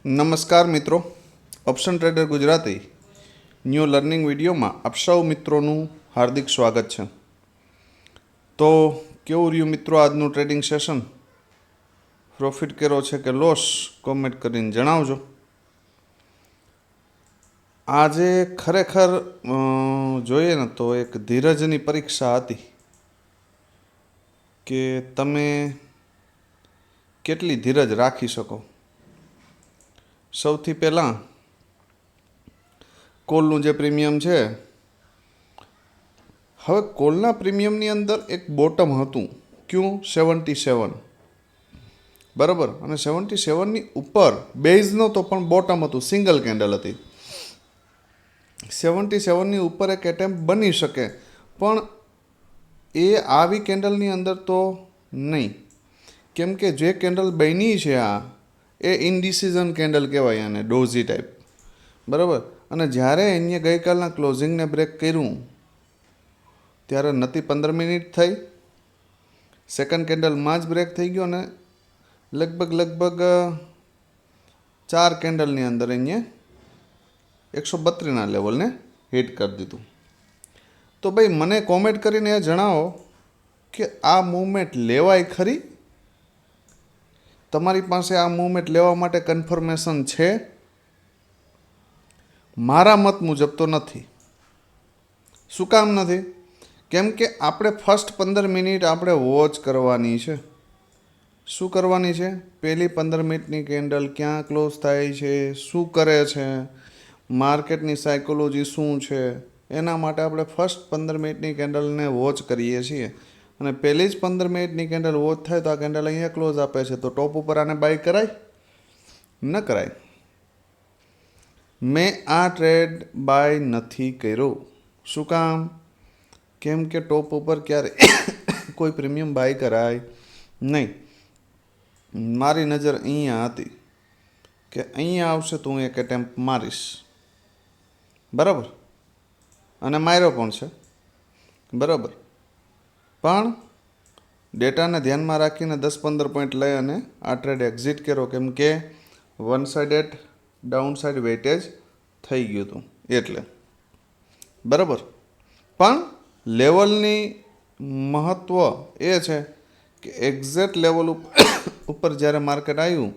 નમસ્કાર મિત્રો, option trader Gujarati new learning વિડીયોમાં આપ સૌ મિત્રોનું હાર્દિક સ્વાગત છે. તો કેવું રહ્યું મિત્રો આજનું ટ્રેડિંગ સેશન? પ્રોફિટ કર્યો છે કે લોસ? કોમેન્ટ કરીને જણાવજો. આજે ખરેખર જોઈએ ને તો એક ધીરજની પરીક્ષા હતી કે તમે કેટલી ધીરજ રાખી શકો. સૌથી પહેલાં કોલનું જે પ્રીમિયમ છે, હવે કોલના પ્રીમિયમની અંદર એક બોટમ હતું Q77, બરાબર, અને 77ની ઉપર બેઝ નહોતો પણ બોટમ હતું, સિંગલ કેન્ડલ હતી. 77ની ઉપર એક એટેમ્પ બની શકે, પણ એ આવી કેન્ડલની અંદર તો નહીં, કેમ કે જે કેન્ડલ બની છે એ ઇનડિસિઝન કેન્ડલ કહેવાય, આને ડોઝી ટાઈપ, બરાબર. અને જ્યારે એને ગઈકાલના ક્લોઝિંગને બ્રેક કર્યું ત્યારે નથી 15 મિનિટ થઈ, સેકન્ડ કેન્ડલમાં જ બ્રેક થઈ ગયો અને લગભગ 4 કેન્ડલની અંદર એને 132ના લેવલને હિટ કરી દીધું. તો ભાઈ મને કોમેન્ટ કરીને એ જણાવો કે આ મૂવમેન્ટ લેવાય ખરી? તમારી પાસે આ મૂવમેન્ટ લેવા માટે કન્ફર્મેશન છે? મારા મત મુજબ તો નથી. શું કામ નથી? કેમ કે આપણે ફર્સ્ટ 15 મિનિટ આપણે વોચ કરવાની છે. શું કરવાની છે? પહેલી 15 મિનિટની કેન્ડલ ક્યાં ક્લોઝ થાય છે, શું કરે છે, માર્કેટની સાયકોલોજી શું છે, એના માટે આપણે ફર્સ્ટ 15 મિનિટની કેન્ડલને વોચ કરીએ છીએ. અને પહેલી જ 15 મિનિટની કેન્ડલ વોચ થાય તો આ કેન્ડલ અહીંયા ક્લોઝ આપે છે, તો ટોપ ઉપર આને બાય કરાય? ન કરાય. મેં આ ટ્રેડ બાય નથી કર્યો. શું કામ? કેમ કે ટોપ ઉપર ક્યારે કોઈ પ્રીમિયમ બાય કરાય નહીં. મારી નજર અહીંયા હતી કે અહીંયા આવશે તો હું એક એટેમ્પ મારીશ, બરાબર, અને માર્યો પણ છે, બરાબર. પણ ડેટાને ધ્યાનમાં રાખીને 10-15 પોઈન્ટ લઈ અને આ ટ્રેડ એક્ઝિટ કર્યો, કેમ કે one sided down side weightage થઈ ગયું હતું એટલે, બરાબર. પણ લેવલની મહત્ત્વ એ છે કે એક્ઝેક્ટ લેવલ ઉપર જ્યારે માર્કેટ આવ્યું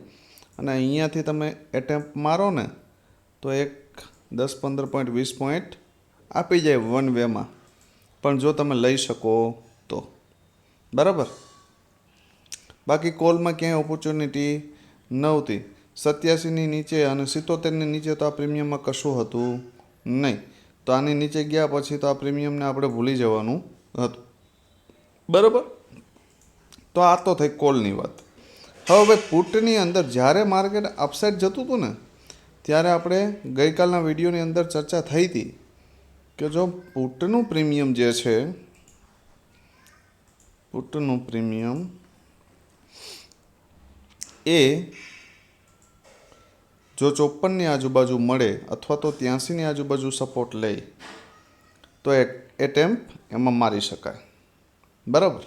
અને અહીંયાથી તમે એટેમ્પ મારો ને તો એક 10-15 પોઈન્ટ 20 પોઈન્ટ આપી જાય વન વેમાં, પણ જો તમે લઈ શકો તો, બરાબર. બાકી કોલમાં ક્યાંય ઓપોર્ચ્યુનિટી નહોતી. 87ની નીચે અને 77ની નીચે તો આ પ્રીમિયમમાં કશું હતું નહીં. તો આની નીચે ગયા પછી તો આ પ્રીમિયમને આપણે ભૂલી જવાનું હતું, બરાબર. તો આ તો થઈ કોલની વાત. હવે ભાઈ પુટની અંદર જ્યારે માર્કેટ અપસાઇડ જતું હતું ને ત્યારે આપણે ગઈકાલના વિડીયોની અંદર ચર્ચા થઈ હતી કે જો પુટનું પ્રીમિયમ જે છે, પુટનું પ્રીમિયમ એ જો 54ની આજુબાજુ મળે અથવા તો 83ની આજુબાજુ સપોર્ટ લે તો એટેમ્પ એમાં મારી શકાય, બરાબર.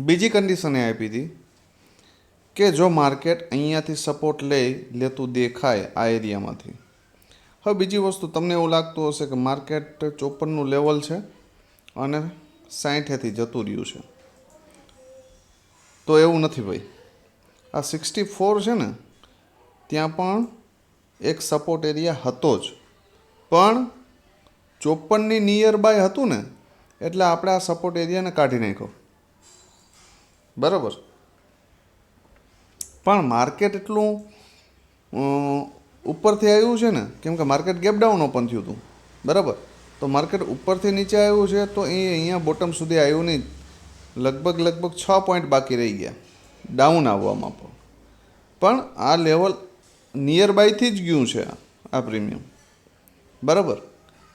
બીજી કન્ડિશન એ આપી હતી કે જો માર્કેટ અહીંયાથી સપોર્ટ લેતું દેખાય આ એરિયામાંથી. હવે બીજી વસ્તુ, તમને એવું લાગતું હશે કે માર્કેટ 54નું લેવલ છે અને 60થી જતું રહ્યું છે, તો એવું નથી ભાઈ. આ 64 છે ને ત્યાં પણ એક સપોર્ટ એરિયા હતો જ, પણ 54ની નિયર બાય હતું ને એટલે આપણે આ સપોર્ટ એરિયાને કાઢી નાખ્યો, બરાબર. પણ માર્કેટ એટલું ઉપરથી આવ્યું છે ને, કેમ કે માર્કેટ ગેપ ડાઉન ઓપન થયું હતું, બરાબર. તો માર્કેટ ઉપરથી નીચે આવ્યું છે તો એ અહીંયા બોટમ સુધી આવ્યું નહીં, લગભગ 6 પોઈન્ટ બાકી રહી ગયા ડાઉન આવવામાં. પણ આ લેવલ નિયર બાયથી જ ગયું છે આ પ્રીમિયમ, બરાબર.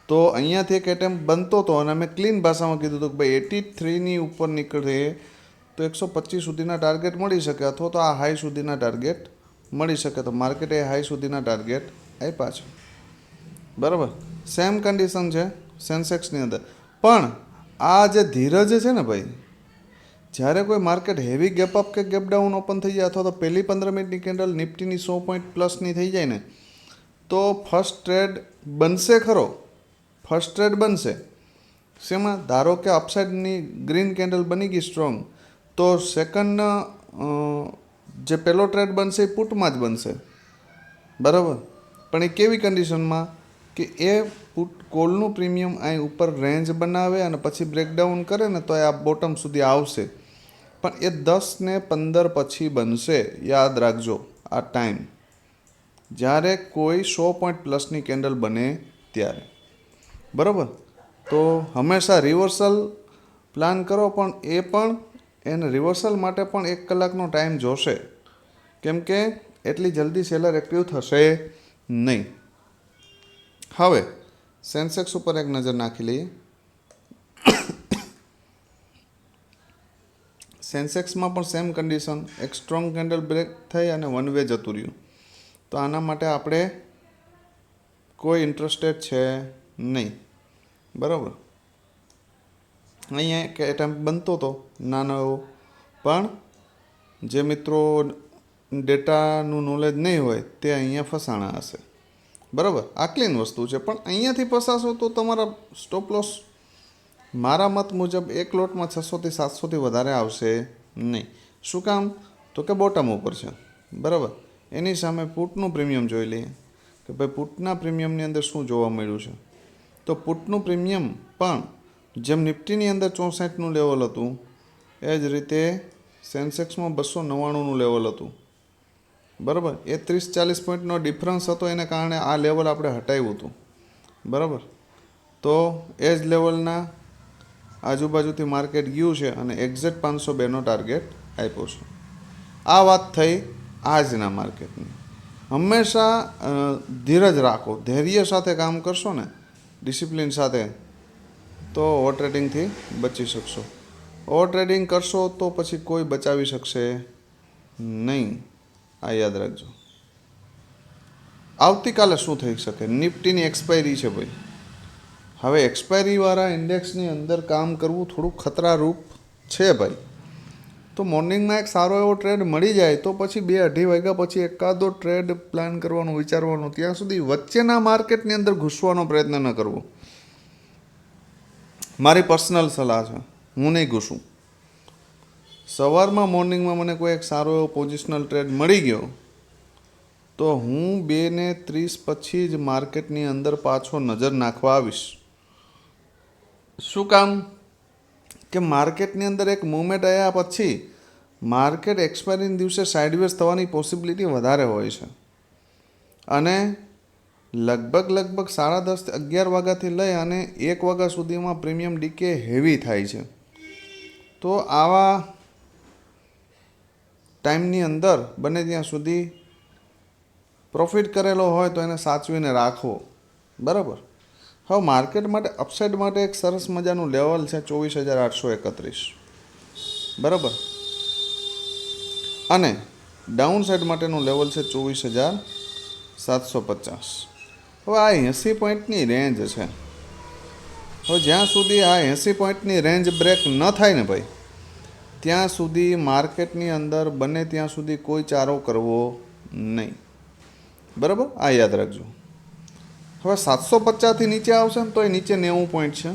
તો અહીંયાથી એક એટેમ્પ બનતો હતો અને મેં ક્લીન ભાષામાં કીધું હતું કે ભાઈ 83ની ઉપર નીકળે તો 125 સુધીના ટાર્ગેટ મળી શકે, અથવા તો આ હાઈ સુધીના ટાર્ગેટ મળી શકે. તો માર્કેટે હાઈ સુધીના ટાર્ગેટ આપ્યા છે, બરાબર. સેમ કન્ડિશન છે સેન્સેક્સની અંદર. પણ આ જે ધીરજ છે ને ભાઈ, જ્યારે કોઈ માર્કેટ હેવી ગેપ અપ કે ગેપ ડાઉન ઓપન થઈ જાય અથવા તો પહેલી 15 મિનિટની કેન્ડલ નિફ્ટીની 100 પોઈન્ટ પ્લસની થઈ જાય ને, તો ફર્સ્ટ ટ્રેડ બનશે ખરો, ફર્સ્ટ ટ્રેડ બનશે. શેમાં? ધારો કે અપસાઇડની ગ્રીન કેન્ડલ બની ગઈ સ્ટ્રોંગ, તો સેકન્ડ જે પહેલો ટ્રેડ બનશે એ પુટમાં જ બનશે, બરાબર. પણ એ કેવી કન્ડિશનમાં કે એ પુટ કોલનું પ્રીમિયમ અહીં ઉપર રેન્જ બનાવે અને પછી બ્રેકડાઉન કરે ને તો એ આ બોટમ સુધી આવશે, પણ એ 10 ને 15 પછી બનશે. યાદ રાખજો આ ટાઈમ, જ્યારે કોઈ 100 પોઈન્ટ પ્લસની કેન્ડલ બને ત્યારે, બરાબર. તો હંમેશા રિવર્સલ પ્લાન કરો, પણ એ પણ એને રિવર્સલ માટે પણ 1 કલાકનો ટાઈમ જોશે, કેમ કે એટલી જલ્દી સેલર એક્ટિવ થશે નહીં. હવે સેન્સેક્સ ઉપર એક નજર નાખી લઈએ. સેન્સેક્સમાં પણ સેમ કન્ડિશન, એક સ્ટ્રોંગ કેન્ડલ બ્રેક થઈ અને વન વે જતું રહ્યું. તો આના માટે આપણે કોઈ ઇન્ટરેસ્ટેડ છે નહીં, બરાબર. અહીંયા એક એટેમ્પ બનતો હતો નાનો એવો, પણ જે મિત્રો ડેટાનું નોલેજ નહીં હોય તે અહીંયા ફસાણા હશે, બરાબર. આ ક્લીન વસ્તુ છે, પણ અહીંયાથી ફસાશો તો તમારા સ્ટોપ લોસ મારા મત મુજબ એક લોટમાં 600થી 700થી વધારે આવશે નહીં. શું કામ? તો કે બોટમ ઉપર છે, બરાબર. એની સામે પુટનું પ્રીમિયમ જોઈ લઈએ કે ભાઈ પુટના પ્રીમિયમની અંદર શું જોવા મળ્યું છે. તો પુટનું પ્રીમિયમ પણ જેમ નિફ્ટીની અંદર 64નું લેવલ હતું એ જ રીતે સેન્સેક્સમાં 299નું લેવલ હતું, બરાબર. એ 30-40 પોઈન્ટનો ડિફરન્સ હતો, એને કારણે આ લેવલ આપણે હટાવ્યું હતું, બરાબર. તો એ જ લેવલના આજુબાજુથી માર્કેટ ગયું છે અને એક્ઝેક્ટ 502નો ટાર્ગેટ આપ્યો છે. આ વાત થઈ આજના માર્કેટની. હંમેશા ધીરજ રાખો, ધૈર્ય સાથે કામ કરશો ને, ડિસિપ્લિન સાથે, તો ઓવર ટ્રેડિંગથી બચી શકશો. ઓવર ટ્રેડિંગ કરશો તો પછી કોઈ બચાવી શકશે નહીં, આ યાદ રાખજો. આવતીકાલે શું થઈ શકે? નિફ્ટીની એક્સપાયરી છે ભાઈ. હવે એક્સપાયરીવાળા ઇન્ડેક્સની અંદર કામ કરવું થોડું ખતરારૂપ છે ભાઈ. તો મોર્નિંગમાં એક સારો એવો ટ્રેડ મળી જાય તો પછી 2-2.5 વાગ્યા પછી એકાદો ટ્રેડ પ્લાન કરવાનું, વિચારવાનું. ત્યાં સુધી વચ્ચેના માર્કેટની અંદર ઘૂસવાનો પ્રયત્ન ન કરવો. મારી પર્સનલ સલાહ છે, હું નહીં ઘૂસું. સવારમાં મોર્નિંગમાં મને કોઈ એક સારો એવો પોઝિશનલ ટ્રેડ મળી ગયો તો હું 2:30 પછી જ માર્કેટની અંદર પાછો નજર નાખવા આવીશ. શું કામ? કે માર્કેટની અંદર એક મૂવમેન્ટ આવ્યા પછી માર્કેટ એક્સપાયરીના દિવસે સાઇડવેઝ થવાની પોસિબિલિટી વધારે હોય છે, અને લગભગ 10:30-11 વાગ્યાથી લઈ અને 1 વાગ્યા સુધીમાં પ્રીમિયમ ડીકે હેવી થાય છે. તો આવા ટાઈમની અંદર બને ત્યાં સુધી પ્રોફિટ કરેલો હોય તો એને સાચવીને રાખવો, બરાબર. હવે માર્કેટ માટે અપસાઇડ માટે એક સરસ મજાનું લેવલ છે 24,831, બરાબર. અને ડાઉન સાઇડ માટેનું લેવલ છે 24,750. હવે આ 80 પોઈન્ટની રેન્જ છે. હવે જ્યાં સુધી આ 80 પોઈન્ટની રેન્જ બ્રેક ન થાય ને ભાઈ, ત્યાં સુધી માર્કેટની અંદર બને ત્યાં સુધી કોઈ ચારો કરવો નહીં, બરાબર. આ યાદ રાખજો. હવે 750થી નીચે આવશે ને તો એ નીચે 90 પોઈન્ટ છે,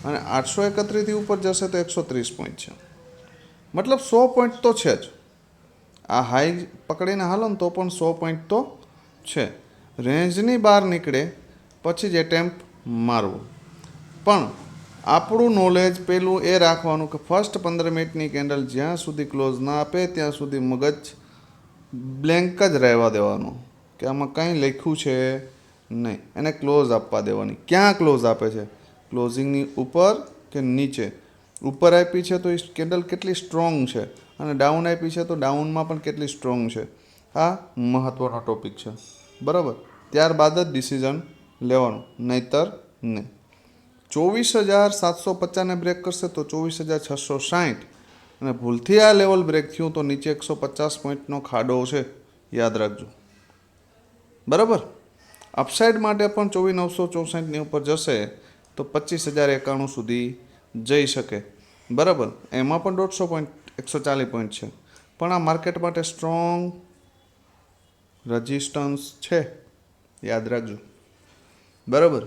અને 831થી ઉપર જશે તો 130 પોઈન્ટ છે. મતલબ 100 પોઈન્ટ તો છે જ. આ હાઈ પકડીને હાલો ને તો પણ 100 પોઈન્ટ તો છે. રેન્જની બહાર નીકળે પછી જ એટેમ્પ મારવો. પણ આપણું નોલેજ પેલું એ રાખવાનું કે ફર્સ્ટ 15 મિનિટની કેન્ડલ જ્યાં સુધી ક્લોઝ ના આપે ત્યાં સુધી મગજ બ્લેન્ક જ રહેવા દેવાનું, કે આમાં કંઈ લખ્યું છે નહીં. એને ક્લોઝ આપવા દેવાની. ક્યાં ક્લોઝ આપે છે? ક્લોઝિંગની ઉપર કે નીચે? ઉપર આપી છે તો એ કેન્ડલ કેટલી સ્ટ્રોંગ છે, અને ડાઉન આપી છે તો ડાઉનમાં પણ કેટલી સ્ટ્રોંગ છે. આ મહત્ત્વનો ટોપિક છે, બરાબર. ત્યારબાદ જ ડિસિઝન લેવાનું, નહીતર નહીં. 24,750ને બ્રેક કરશે તો 24,660, અને ભૂલથી આ લેવલ બ્રેક થયું તો નીચે 150 પોઈન્ટનો ખાડો છે, યાદ રાખજો, બરાબર. અપસાઇડ માટે પણ 24,964ની ઉપર જશે તો 25,091 સુધી જઈ શકે. બરાબર, એમાં પણ 150 પોઈન્ટ 140 પોઈન્ટ છે, પણ આ માર્કેટ માટે સ્ટ્રોંગ રેઝિસ્ટન્સ છે, યાદ રાખજો. બરાબર,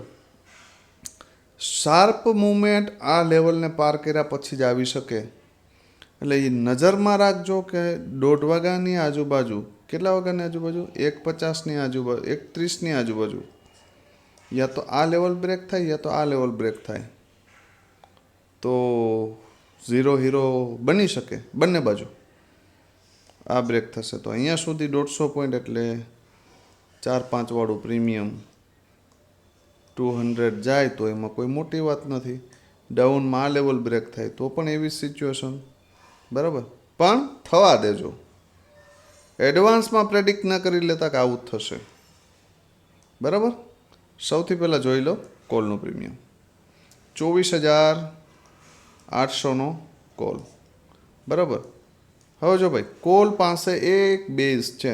શાર્પ મુવમેન્ટ આ લેવલને પાર કર્યા પછી જ આવી શકે. એટલે એ નજરમાં રાખજો કે 1:30 વાગ્યાની આજુબાજુ, કેટલા વાગ્યાની આજુબાજુ, 1:50ની આજુબાજુ, 1:30ની આજુબાજુ યા તો આ લેવલ બ્રેક થાય યા તો આ લેવલ બ્રેક થાય, તો ઝીરો હીરો બની શકે. બંને બાજુ આ બ્રેક થશે તો અહીંયા સુધી 150 પોઈન્ટ એટલે 4-5 વાળું પ્રીમિયમ 200 જાય તો એમાં કોઈ મોટી વાત નથી. ડાઉનમાં આ લેવલ બ્રેક થાય તો પણ એવી સિચ્યુએશન. બરાબર, પણ થવા દેજો. એડવાન્સમાં પ્રેડિક્ટ ન કરી લેતા કે આવું જ થશે. બરાબર, સૌથી પહેલાં જોઈ લો કોલનું પ્રીમિયમ 24,800નો કોલ. બરાબર, હવે જો ભાઈ કોલ પાસે એક બેઝ છે,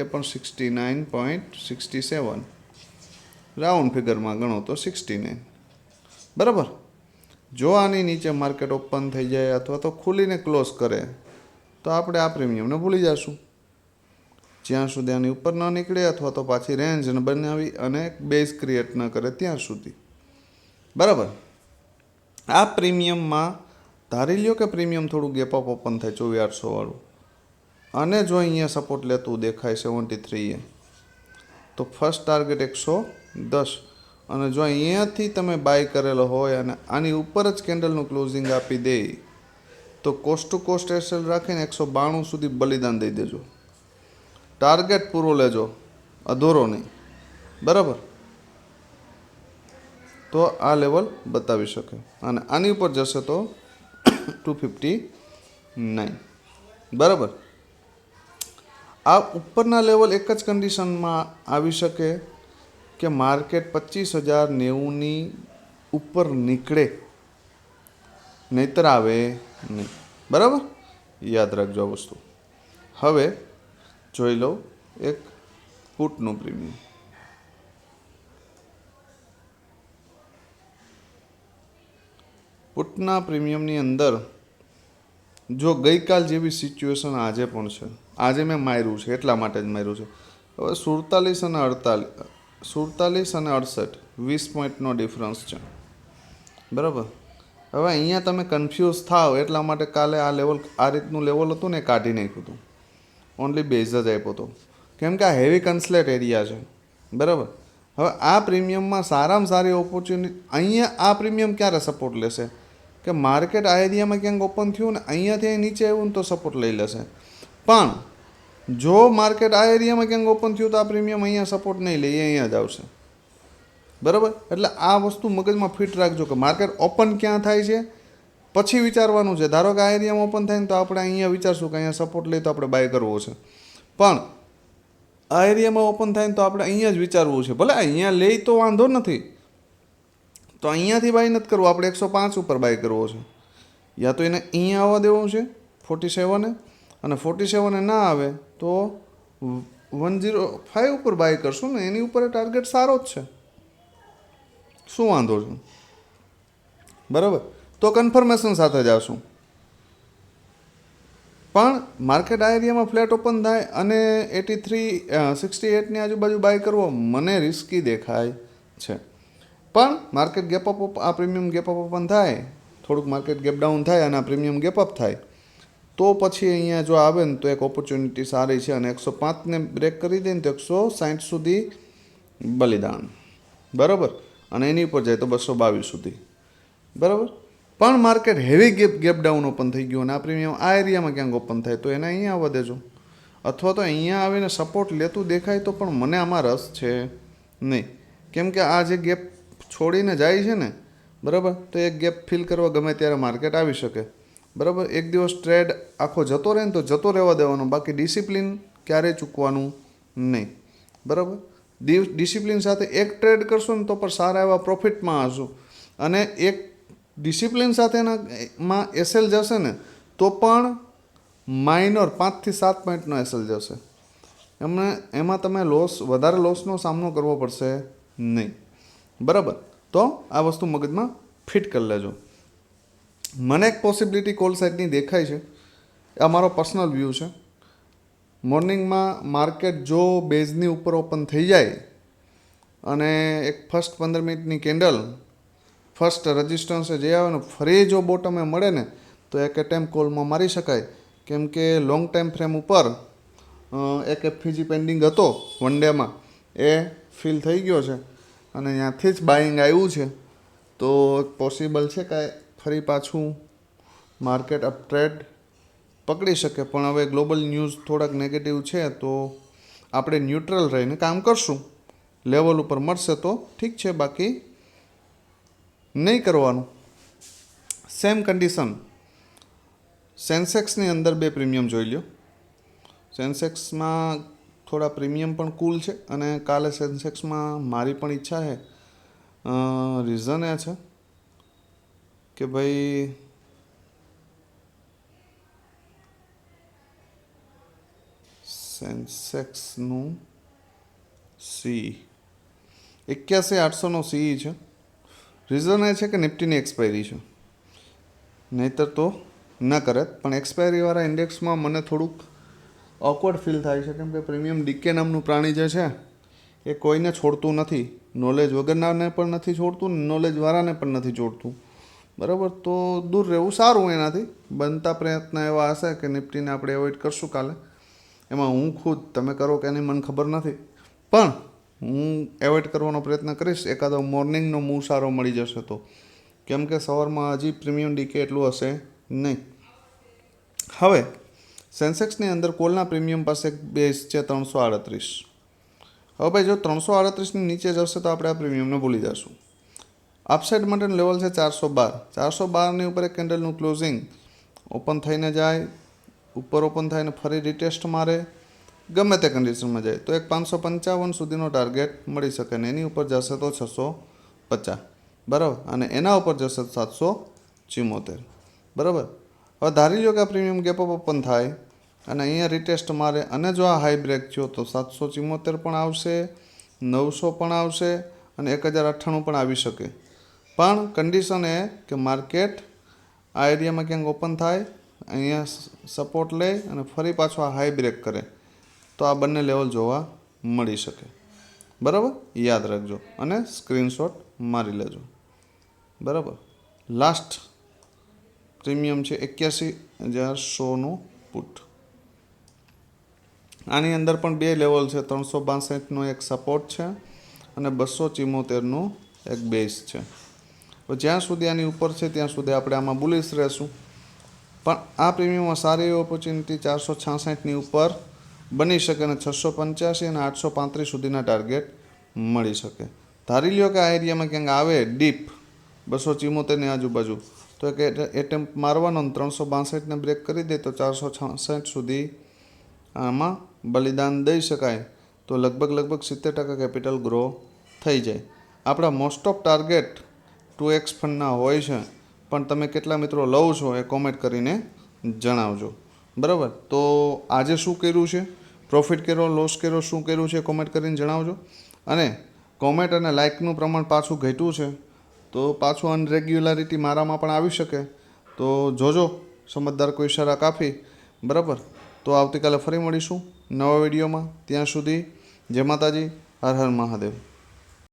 એ પણ 69.67, રાઉન્ડ ફિગરમાં ગણો તો 69. બરાબર, જો આની નીચે માર્કેટ ઓપન થઈ જાય અથવા તો ખુલીને ક્લોઝ કરે તો આપણે આ પ્રીમિયમને ભૂલી જઈશું, જ્યાં સુધી આની ઉપર ન નીકળે અથવા તો પાછી રેન્જ બનાવી અને બેઝ ક્રિએટ ન કરે ત્યાં સુધી. બરાબર, આ પ્રીમિયમમાં ધારી લ્યો કે પ્રીમિયમ થોડું ગેપ અપ ઓપન થાય 24,800 વાળું, અને જો અહીંયા સપોર્ટ લેતું દેખાય 73 તો ફર્સ્ટ ટાર્ગેટ 110, અને જો અહીંયાથી તમે બાય કરેલો હોય અને આની ઉપર જ કેન્ડલનું ક્લોઝિંગ આપી દે તો કોસ્ટ ટુ કોસ્ટ એસએલ રાખીને 192 સુધી બલિદાન દઈ દેજો. ટાર્ગેટ પૂરો લેજો, અધૂરો નહીં. બરાબર, તો આ લેવલ બતાવી શકે, અને આની ઉપર જશે તો 259. બરાબર, આ ઉપરના લેવલ એક જ કન્ડિશનમાં આવી શકે કે માર્કેટ 25,090ની ઉપર નીકળે, નહીતર આવે નહીં. બરાબર, યાદ રાખજો આ વસ્તુ. હવે જોઈ લો એક પુટનું પ્રીમિયમ. પુટના પ્રીમિયમની અંદર જો ગઈકાલ જેવી સિચ્યુએશન આજે પણ છે, આજે મેં માર્યું છે એટલા માટે જ માર્યું છે. હવે 47 અને 68 20 પોઈન્ટનો ડિફરન્સ છે. બરાબર, હવે અહીંયા તમે કન્ફ્યુઝ થાવ એટલા માટે કાલે આ લેવલ, આ રીતનું લેવલ હતું ને કાઢી નાખ્યું હતું, ઓનલી બેઝ જ આપ્યો હતો, કેમ કે આ હેવી કન્સલેટ એરિયા છે. બરાબર, હવે આ પ્રીમિયમમાં સારામાં સારી ઓપોર્ચ્યુનિટી, અહીંયા આ પ્રીમિયમ ક્યારે સપોર્ટ લેશે કે માર્કેટ આ એરિયામાં ક્યાંક ઓપન થયું ને અહીંયાથી નીચે આવ્યું ને તો સપોર્ટ લઈ લેશે. પણ જો માર્કેટ આ એરિયામાં ક્યાંક ઓપન થયું તો આ પ્રીમિયમ અહીંયા સપોર્ટ નહીં લે, અહીંયા જ આવશે. બરાબર, એટલે આ વસ્તુ મગજમાં ફિટ રાખજો કે માર્કેટ ઓપન ક્યાં થાય છે પછી વિચારવાનું છે. ધારો કે આ એરિયામાં ઓપન થાય ને તો આપણે અહીંયા વિચારશું કે અહીંયા સપોર્ટ લઈ તો આપણે બાય કરવો છે, પણ આ એરિયામાં ઓપન થાય ને તો આપણે અહીંયા જ વિચારવું છે. ભલે અહીંયા લઈ તો વાંધો નથી, તો અહીંયાથી બાય નથી કરવું, આપણે 105 ઉપર બાય કરવો છે, યા તો એને અહીંયા આવવા દેવું છે 47, અને 47 ના આવે તો 105 ઉપર બાય કરશું ને, એની ઉપર ટાર્ગેટ સારો જ છે, શું વાંધો છે. બરાબર, તો કન્ફર્મેશન સાથે જ આવશું. પણ માર્કેટ આ એરિયામાં ફ્લેટ ઓપન થાય અને 68ની આજુબાજુ બાય કરવો મને રિસ્કી દેખાય છે. પણ માર્કેટ ગેપ અપ, આ પ્રીમિયમ ગેપ અપ ઓપન થાય, થોડુંક માર્કેટ ગેપ ડાઉન થાય અને આ પ્રીમિયમ ગેપ અપ થાય તો પછી અહીંયા જો આવે ને તો એક ઓપોર્ચ્યુનિટી સારી છે, અને 105ને બ્રેક કરી દે ને તો 160 સુધી બલિદાન. બરાબર, અને એની ઉપર જાય તો 222 સુધી. બરાબર, પણ market heavy gap down open થઈ ગયું અને આ પ્રીમિયમ આ એરિયામાં ક્યાંક ઓપન થાય તો એને અહીંયા આવવા દેજો, અથવા તો અહીંયા આવીને સપોર્ટ લેતું દેખાય તો પણ મને આમાં રસ છે નહીં, કેમ કે આ જે ગેપ છોડીને જાય છે ને, બરાબર, તો એક ગેપ ફિલ કરવા ગમે ત્યારે માર્કેટ આવી શકે. બરાબર, એક દિવસ ટ્રેડ આખો જતો રહે ને તો જતો રહેવા દેવાનો, બાકી ડિસિપ્લિન ક્યારેય ચૂકવાનું નહીં. બરાબર, ડિસિપ્લિન સાથે એક ટ્રેડ કરશો ને તો પણ સારા એવા પ્રોફિટમાં હશો, અને એક ડિસિપ્લિન સાથેમાં એસએલ જશે ને તો પણ માઇનર 5 થી 7 પોઈન્ટનો એસએલ જશે, એમાં તમે વધારે લોસનો સામનો કરવો પડશે નહીં. બરાબર, તો આ વસ્તુ મગજમાં ફિટ કરી લેજો. મને એક પોસિબિલિટી કોલ સાઇડની દેખાય છે, આ મારો પર્સનલ વ્યૂ છે. મોર્નિંગમાં માર્કેટ જો બેઝની ઉપર ઓપન થઈ જાય અને એક ફર્સ્ટ 15 મિનિટની કેન્ડલ ફર્સ્ટ રજિસ્ટન્સે જે આવે ને ફરી જો બોટમે મળે ને તો એક એટેમ્પ કોલમાં મારી શકાય. કેમ કે લોંગ ટાઈમ ફ્રેમ ઉપર એક એફવીજી પેન્ડિંગ હતો વન ડેમાં, એ ફિલ થઈ ગયો છે અને ત્યાંથી જ બાઇંગ આવ્યું છે. તો પોસિબલ છે કે ફરી પાછું માર્કેટ અપ ટ્રેડ પકડી શકે. પણ હવે ગ્લોબલ ન્યૂઝ થોડાક નેગેટિવ છે તો આપણે ન્યુટ્રલ રહીને કામ કરશું. લેવલ ઉપર મળશે તો ઠીક છે, બાકી નહીં કરવાનું. સેમ કન્ડિશન સેન્સેક્સની અંદર બે પ્રીમિયમ જોઈ લ્યો. સેન્સેક્સમાં થોડા પ્રીમિયમ પણ કુલ છે અને કાલે સેન્સેક્સમાં મારી પણ ઈચ્છા છે. રીઝન એ છે કે ભાઈ સેન્સેક્સનું સી 81,800નો સી છે. રીઝન એ છે કે નિફ્ટીની એક્સપાયરી છે, નહીતર તો ન કરે. પણ એક્સપાયરીવાળા ઇન્ડેક્સમાં મને થોડુંક ઓકવર્ડ ફીલ થાય છે, કેમ કે પ્રીમિયમ ડીકે નામનું પ્રાણી જે છે એ કોઈને છોડતું નથી. નોલેજ વગરનાને પણ નથી છોડતું, નોલેજવાળાને પણ નથી છોડતું. બરાબર, તો દૂર રહેવું સારું. એનાથી બનતા પ્રયત્ન એવા હશે કે નિફ્ટીને આપણે એવોઇડ કરશું કાલે. એમાં હું ખુદ, તમે કરો કે નહીં મને ખબર નથી, પણ હું એવોઇડ કરવાનો પ્રયત્ન કરીશ. એકાદો મોર્નિંગનો મૂવ સારો મળી જશે તો, કેમ કે સવારમાં હજી પ્રીમિયમ ડીકે એટલું હશે નહીં. હવે સેન્સેક્સની અંદર કોલના પ્રીમિયમ પાસે બેઝ છે 338. હવે ભાઈ જો 338ની નીચે જશે તો આપણે આ પ્રીમિયમને ભૂલી જશું. અપસાઇડ માટેનું લેવલ છે 412. 412ની ઉપર એક કેન્ડલનું ક્લોઝિંગ ઓપન થઈને જાય, ઉપર ઓપન થાય ને ફરી રિટેસ્ટ મારે, ગમે તે કન્ડિશનમાં જાય તો એક 555 સુધીનો ટાર્ગેટ મળી શકે ને એની ઉપર જશે તો 650. બરાબર, અને એના ઉપર જશે 774. બરાબર. હવે ધારી લો કે આ પ્રીમિયમ ગેપ અપ ઓપન થાય અને અહીંયા રિટેસ્ટ મારે અને જો આ હાઈ બ્રેક થયો તો 774 પણ આવશે, 900 પણ આવશે અને 1098 પણ આવી શકે. પણ કન્ડિશન એ કે માર્કેટ આ એરિયામાં ક્યાંક ઓપન થાય, અહીંયા સપોર્ટ લે અને ફરી પાછો આ હાઈ બ્રેક કરે તો આ બંને લેવલ જોવા મળી શકે. બરાબર, યાદ રાખજો અને સ્ક્રીનશોટ મારી લેજો. બરાબર, લાસ્ટ પ્રીમિયમ છે 81,100નું પુટ. આની અંદર પણ બે લેવલ છે, 362નો એક સપોર્ટ છે અને 274નું એક બેઝ છે. જ્યાં સુધી આની ઉપર છે ત્યાં સુધી આપણે આમાં બુલિશ રહેશું. પણ આ પ્રીમિયમમાં સારી એવી ઓપોર્ચ્યુનિટી 466ની ઉપર બની શકે અને 685 અને 835 સુધીના ટાર્ગેટ મળી શકે. ધારી લ્યો કે આ એરિયામાં ક્યાંક આવે ડીપ 274ની આજુબાજુ, તો એક એટેમ્પ મારવાનો 362ને બ્રેક કરી દે તો 466 સુધી આમાં બલિદાન દઈ શકાય. તો લગભગ 70% કેપિટલ ગ્રો થઈ જાય. આપણા મોસ્ટ ઓફ ટાર્ગેટ 2x ફંડના હોય છે, પણ તમે કેટલા મિત્રો લવ છો એ કોમેન્ટ કરીને જણાવજો. બરાબર, તો આજે શું કર્યું છે, પ્રોફિટ કર્યો, લોસ કર્યો, શું કર્યું છે કોમેન્ટ કરીને જણાવજો. અને કોમેન્ટ અને લાઇકનું પ્રમાણ પાછું ઘટ્યું છે તો પાછું અનરેગ્યુલારિટી મારામાં પણ આવી શકે. તો જોજો, સમજદાર કોઈ ઇશારા કાફી. બરાબર, તો આવતીકાલે ફરી મળીશું નવા વિડીયોમાં. ત્યાં સુધી જય માતાજી, હર હર મહાદેવ.